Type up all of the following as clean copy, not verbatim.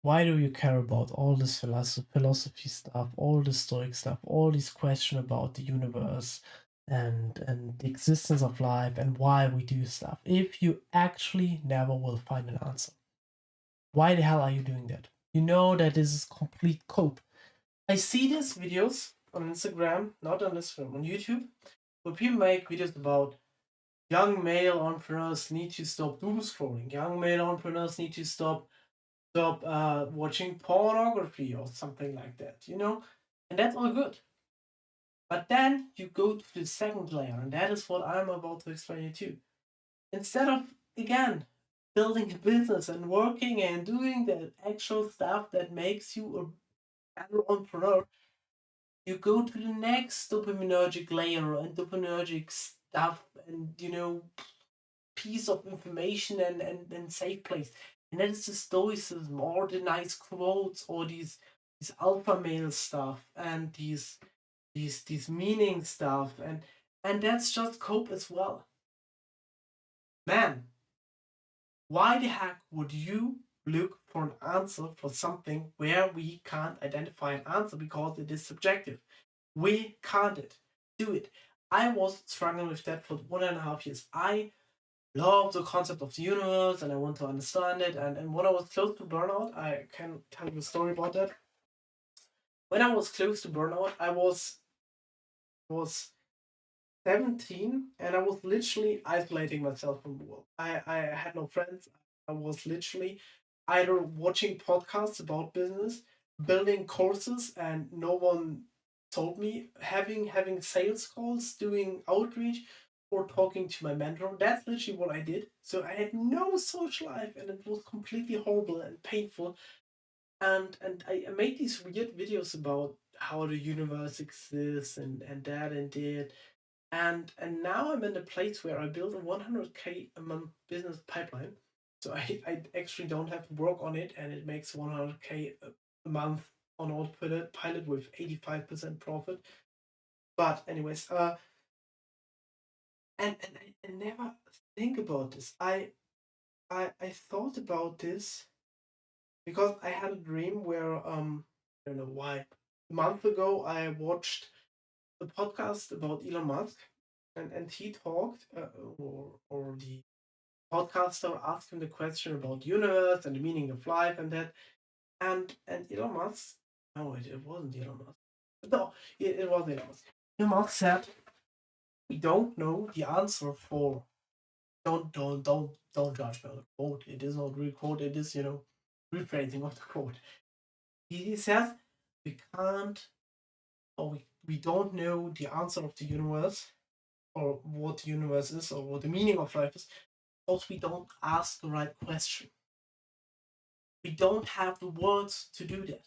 why do you care about all this philosophy stuff, all this stoic stuff, all these questions about the universe and the existence of life and why we do stuff if you actually never will find an answer? Why the hell are you doing that? You know that this is complete cope. I see these videos on Instagram, not on Instagram, on YouTube, where people make videos about young male entrepreneurs need to stop doom scrolling. Young male entrepreneurs need to stop watching pornography or something like that, and that's all good. But then you go to the second layer, and that is what I'm about to explain you to. Instead of, again, building a business and working and doing the actual stuff that makes you a better entrepreneur, you go to the next dopaminergic layer and dopaminergic stuff and, piece of information and safe place. And that is the stoicism or the nice quotes or these alpha male stuff and these meaning stuff and that's just cope as well. Man, why the heck would you look for an answer for something where we can't identify an answer because it is subjective? We can't do it. I was struggling with that for 1.5 years. I love the concept of the universe and I want to understand it. And when I was close to burnout, I can tell you a story about that. When I was close to burnout, I was 17 and I was literally isolating myself from the world. I had no friends. I was literally either watching podcasts about business, building courses, and no one told me, having sales calls, doing outreach, or talking to my mentor. That's literally what I did. So I had no social life and it was completely horrible and painful. And I made these weird videos about how the universe exists and that and did and now I'm in a place where I build a 100K a month business pipeline. So I actually don't have to work on it, and it makes 100K a month on autopilot with 85% profit. But anyways, and I never think about this. I thought about this because I had a dream where I don't know why. A month ago I watched a podcast about Elon Musk, and he talked, or the podcaster asked him the question about the universe and the meaning of life and that, and Elon Musk, no, it wasn't Elon Musk. No, it was Elon Musk. Elon Musk said, "We don't know the answer for." Don't judge me on the quote. It is not real quote. It is rephrasing of the quote. He says we can't, or we don't know the answer of the universe or what the universe is or what the meaning of life is because we don't ask the right question. We don't have the words to do that.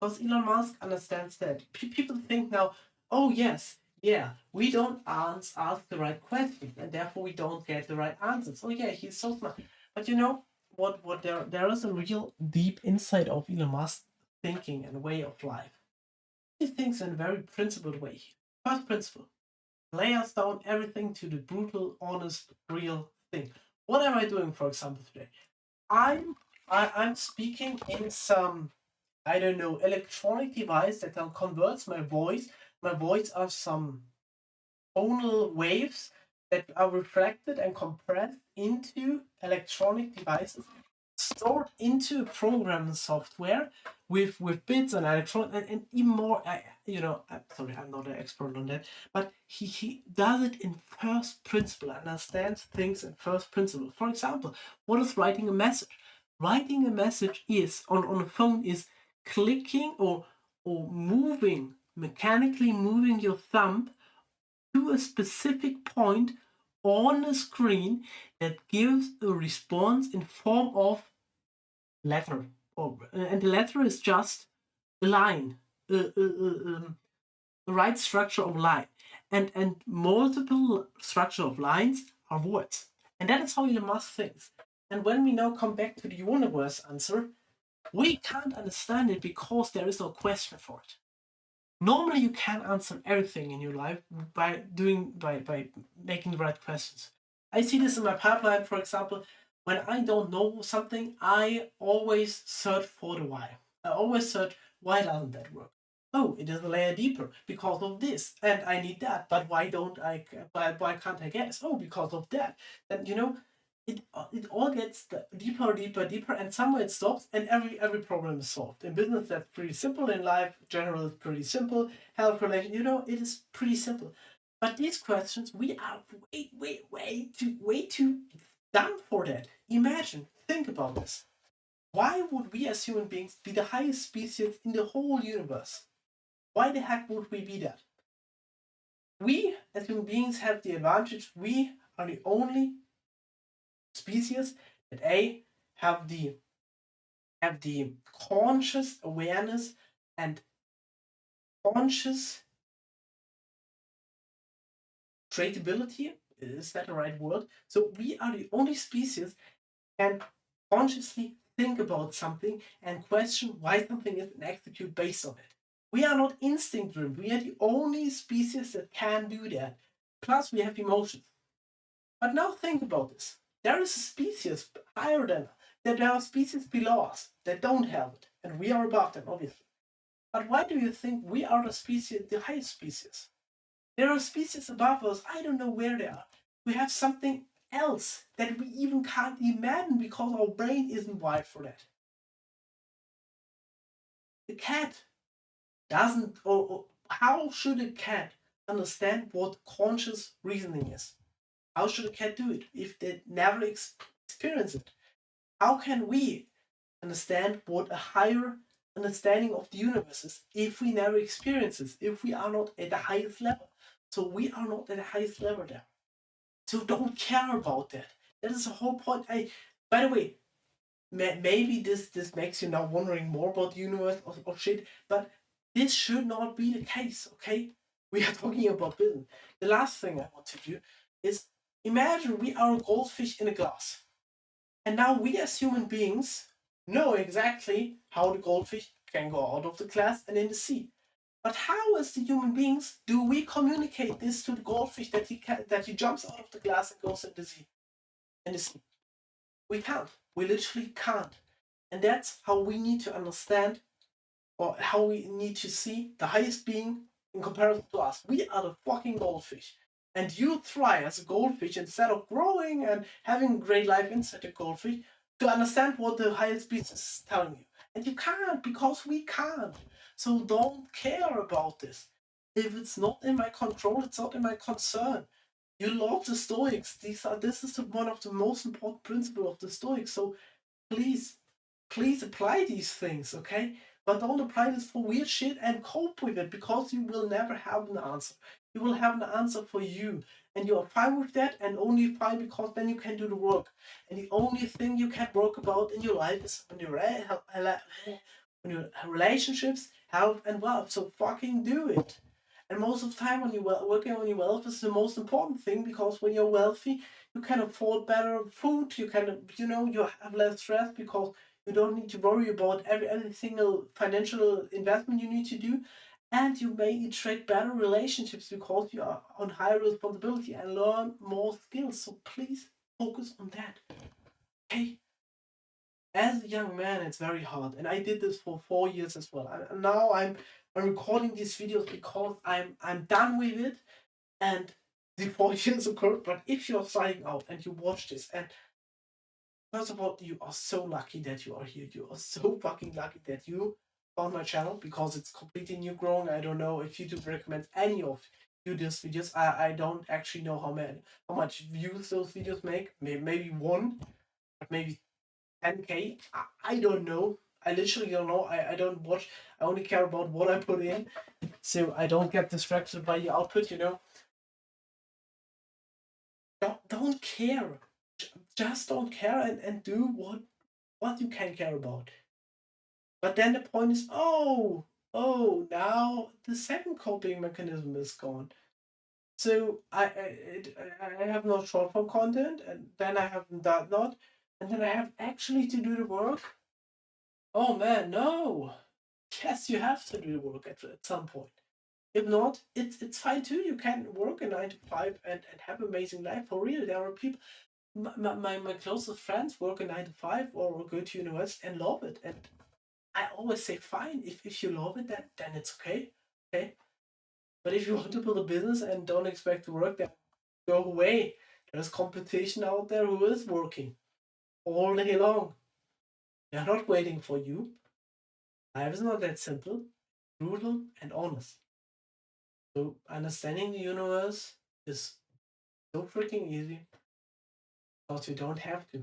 Because Elon Musk understands that. People think now, oh, yes, yeah, we don't ask the right questions and therefore we don't get the right answers. Oh, yeah, he's so smart. But you know what there is a real deep insight of Elon Musk thinking and way of life. He thinks in a very principled way. First principle, lay us down everything to the brutal, honest, real thing. What am I doing, for example, today? I'm I'm speaking in some, I don't know, electronic device that then converts my voice. My voice are some tonal waves that are reflected and compressed into electronic devices, stored into a program software with bits and electronics and even more. Sorry, I'm not an expert on that, but he does it in first principle, understands things in first principle. For example, what is writing a message? Writing a message is on a phone is clicking or moving, mechanically moving your thumb to a specific point on the screen that gives a response in form of letter. And the letter is just a line, the right structure of line. And multiple structure of lines are words. And that is how Elon Musk thinks. And when we now come back to the universe answer, we can't understand it because there is no question for it. Normally, you can answer everything in your life by making the right questions. I see this in my pipeline, for example. When I don't know something, I always search for the why. I always search, why doesn't that work? Oh, it is a layer deeper because of this, and I need that. But why don't I? Why can't I guess? Oh, because of that. Then it all gets deeper, deeper, deeper, and somewhere it stops, and every problem is solved. In business, that's pretty simple. In life, general, is pretty simple. Health relation, it is pretty simple. But these questions, we are way too dumb for that. Imagine, think about this. Why would we as human beings be the highest species in the whole universe? Why the heck would we be that? We as human beings have the advantage we are the only species that have the conscious awareness and conscious traceability. Is that the right word? So we are the only species can consciously think about something and question why something is and execute based on it. We are not instinct driven. We are the only species that can do that. Plus, we have emotions. But now think about this. There is a species higher than us. There are species below us that don't have it, and we are above them, obviously. But why do you think we are the highest species? There are species above us, I don't know where they are. We have something else that we even can't imagine because our brain isn't wired for that. The cat doesn't, or how should a cat understand what conscious reasoning is? How should a cat do it if they never experience it? How can we understand what a higher understanding of the universe is if we never experience it, if we are not at the highest level? So we are not at the highest level there. So don't care about that. That is the whole point. By the way, maybe this makes you now wondering more about the universe or shit, but this should not be the case. Okay, we are talking about business. The last thing I want to do is imagine we are a goldfish in a glass, and now we as human beings know exactly how the goldfish can go out of the glass and in the sea. But how, as the human beings, do we communicate this to the goldfish that he jumps out of the glass and goes in the sea? In the sea, we can't. We literally can't. And that's how we need to understand, or how we need to see the highest being in comparison to us. We are the fucking goldfish. And you try as a goldfish, instead of growing and having great life inside the goldfish, to understand what the highest species is telling you. And you can't, because we can't. So don't care about this. If it's not in my control, it's not in my concern. You love the Stoics. This is one of the most important principles of the Stoics. So please, please apply these things, okay? But don't apply this for weird shit and cope with it, because you will never have an answer. You will have an answer for you. And you are fine with that, and only fine because then you can do the work. And the only thing you can work about in your life is when your relationships, health, and wealth. So fucking do it. And most of the time, when you're working on your wealth, is the most important thing, because when you're wealthy, you can afford better food. You can, you have less stress because you don't need to worry about every single financial investment you need to do, and you may attract better relationships because you are on higher responsibility and learn more skills. So please focus on that. Okay. As a young man, it's very hard, and I did this for 4 years as well. Now I'm recording these videos because I'm done with it, and the 4 years occurred. But if you're starting out and you watch this, and first of all, you are so lucky that you are here. You are so fucking lucky that you found my channel, because it's completely new growing. I don't know if YouTube recommends any of you these videos. I don't actually know how much views those videos make. Maybe one, but maybe 10K. I don't know. I literally don't know. I don't watch. I only care about what I put in, so I don't get distracted by the output. Don't care. Just don't care, and do what you can care about. But then the point is, now the second coping mechanism is gone. So I have no short form content, and then I have that not, and then I have actually to do the work. Oh man, no. Yes, you have to do the work at some point. If not, it's fine too. You can work a 9 to 5 and have amazing life for real. There are people. My closest friends work a 9 to 5 or go to university and love it. And I always say, fine, if you love it, then it's okay. Okay. But if you want to build a business and don't expect to work, then go away. There's competition out there who is working all day long. They're not waiting for you. Life is not that simple, brutal, and honest. So understanding the universe is so freaking easy because you don't have to.